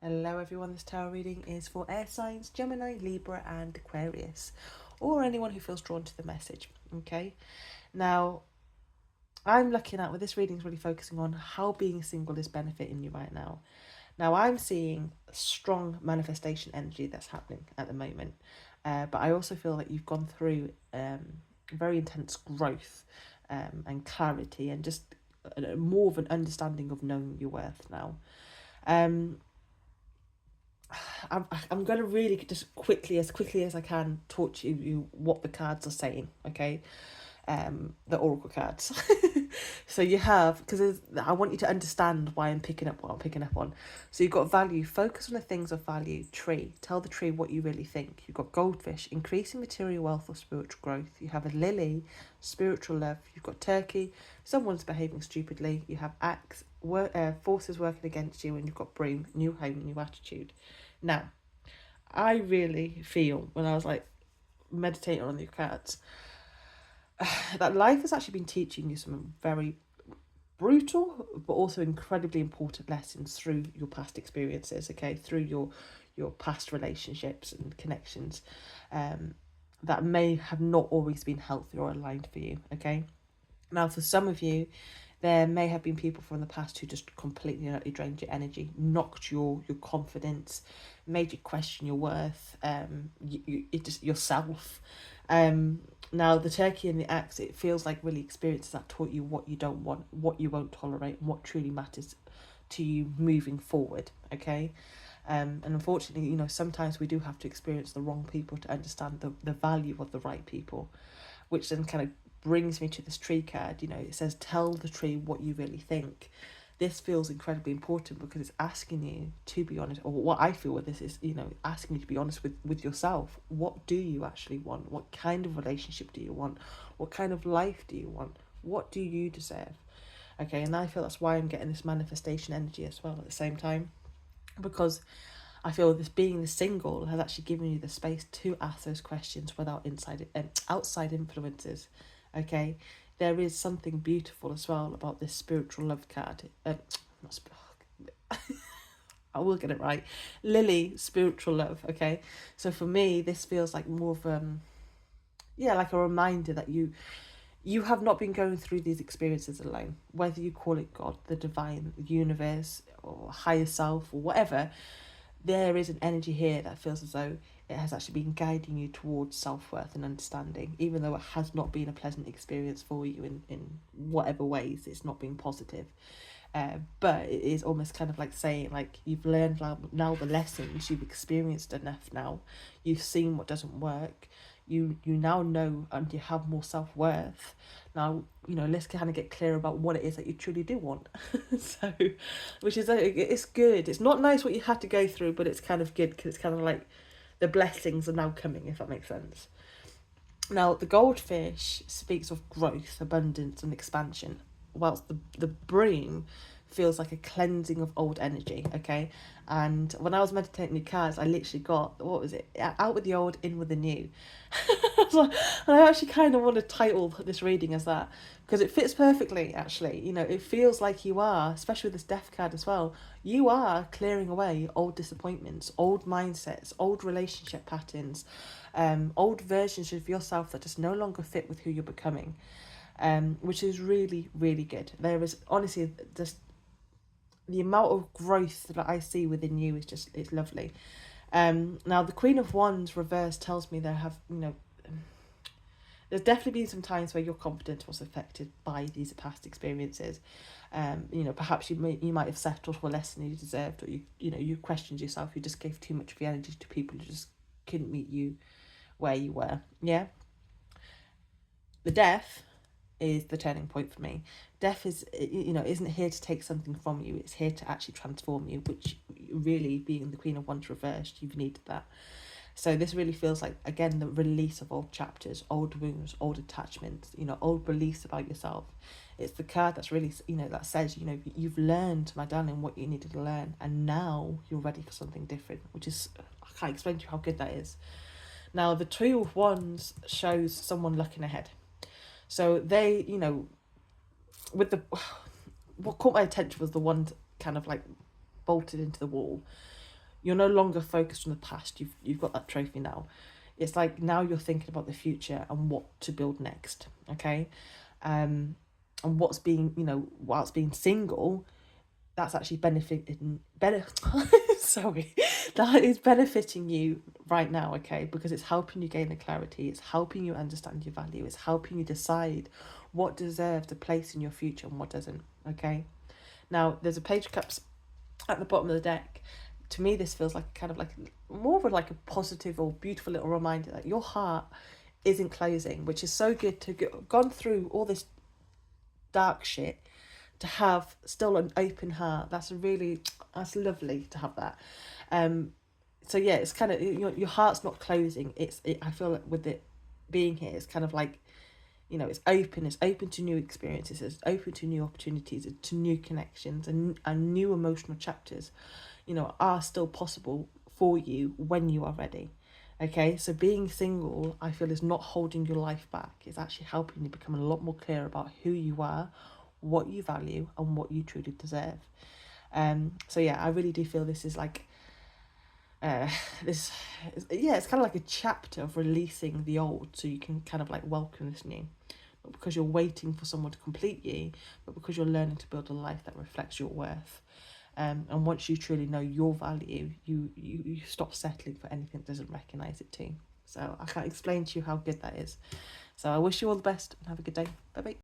Hello everyone, this tarot reading is for air signs, Gemini, Libra and Aquarius, or anyone who feels drawn to the message, okay? Now, I'm looking at, with this reading is really focusing on how being single is benefiting you right now. Now, I'm seeing strong manifestation energy that's happening at the moment, but I also feel that you've gone through very intense growth and clarity and just more of an understanding of knowing your worth now. I'm going to really just quickly as I can, talk to you what the cards are saying, okay? The oracle cards. So you have, because I want you to understand why I'm picking up what I'm picking up on. So you've got value, focus on the things of value. Tree, tell the tree what you really think. You've got goldfish, increasing material wealth or spiritual growth. You have a lily, spiritual love. You've got turkey, someone's behaving stupidly. You have axe, forces working against you. And you've got broom, new home, new attitude. Now, I really feel, when I was like meditating on these cards, that life has actually been teaching you some very brutal but also incredibly important lessons through your past experiences, okay, through your past relationships and connections, that may have not always been healthy or aligned for you, okay. Now, for some of you, there may have been people from the past who just completely and utterly drained your energy, knocked your confidence, made you question your worth, it just yourself. Now, the turkey and the axe, it feels like really experiences that taught you what you don't want, what you won't tolerate, and what truly matters to you moving forward, okay? And unfortunately, sometimes we do have to experience the wrong people to understand the value of the right people, which then kind of brings me to this tree card. It says, tell the tree what you really think. This feels incredibly important because it's asking you to be honest, or what I feel with this is, asking you to be honest with yourself. What do you actually want? What kind of relationship do you want? What kind of life do you want? What do you deserve? Okay, and I feel that's why I'm getting this manifestation energy as well at the same time, because I feel this being the single has actually given you the space to ask those questions without outside influences. Okay, there is something beautiful as well about this spiritual love card. I will get it right. Lily, spiritual love. Okay, so for me, this feels like more of like a reminder that you have not been going through these experiences alone. Whether you call it God, the divine, the universe, or higher self, or whatever, there is an energy here that feels as though it has actually been guiding you towards self-worth and understanding, even though it has not been a pleasant experience for you in whatever ways it's not been positive. But it is almost kind of like saying, like, you've learned now the lessons, you've experienced enough now, you've seen what doesn't work, you now know and you have more self-worth. Now, let's kind of get clear about what it is that you truly do want. So, which is, it's good. It's not nice what you had to go through, but it's kind of good because it's kind of like the blessings are now coming, if that makes sense. Now, the goldfish speaks of growth, abundance, and expansion, whilst the broom feels like a cleansing of old energy, okay? And when I was meditating the cards, I literally got, what was it? Out with the old, in with the new. And I actually kind of want to title this reading as that, because it fits perfectly, actually. It feels like you are, especially with this death card as well, you are clearing away old disappointments, old mindsets, old relationship patterns, old versions of yourself that just no longer fit with who you're becoming, which is really, really good. There is honestly just the amount of growth that I see within you is just, it's lovely. Now the Queen of Wands reverse tells me there's definitely been some times where your confidence was affected by these past experiences. Perhaps you might have settled for less than you deserved, or you questioned yourself. You just gave too much of your energy to people who just couldn't meet you where you were. Yeah. The death is the turning point for me. Death isn't here to take something from you. It's here to actually transform you, which really, being the Queen of Wands reversed, you've needed that. So this really feels like, again, the release of old chapters, old wounds, old attachments, old beliefs about yourself. It's the card that's really, that says, you've learned, my darling, what you needed to learn, and now you're ready for something different, which is, I can't explain to you how good that is. Now, the Two of Wands shows someone looking ahead. So they, with the, what caught my attention was the one kind of like bolted into the wall. You're no longer focused on the past. You've got that trophy now. It's like now you're thinking about the future and what to build next. Okay, and what's being, whilst being single, that's actually benefiting better. Sorry, that is benefiting you right now. Okay, because it's helping you gain the clarity. It's helping you understand your value. It's helping you decide what deserves a place in your future and what doesn't. Okay, now there's a page cups at the bottom of the deck. To me, this feels like kind of like more of like a positive or beautiful little reminder that your heart isn't closing, which is so good to get gone through all this dark shit, to have still an open heart. That's lovely to have that. So yeah, it's kind of your heart's not closing. I feel like with it being here, it's kind of like, it's open. It's open to new experiences. It's open to new opportunities, to new connections, and new emotional chapters, are still possible for you when you are ready. Okay, so being single, I feel, is not holding your life back. It's actually helping you become a lot more clear about who you are, what you value, and what you truly deserve. So yeah, I really do feel this is like this yeah, it's kind of like a chapter of releasing the old so you can kind of like welcome this new. Not because you're waiting for someone to complete you, but because you're learning to build a life that reflects your worth. And once you truly know your value, you stop settling for anything that doesn't recognise it too. So I can't explain to you how good that is. So I wish you all the best and have a good day. Bye bye.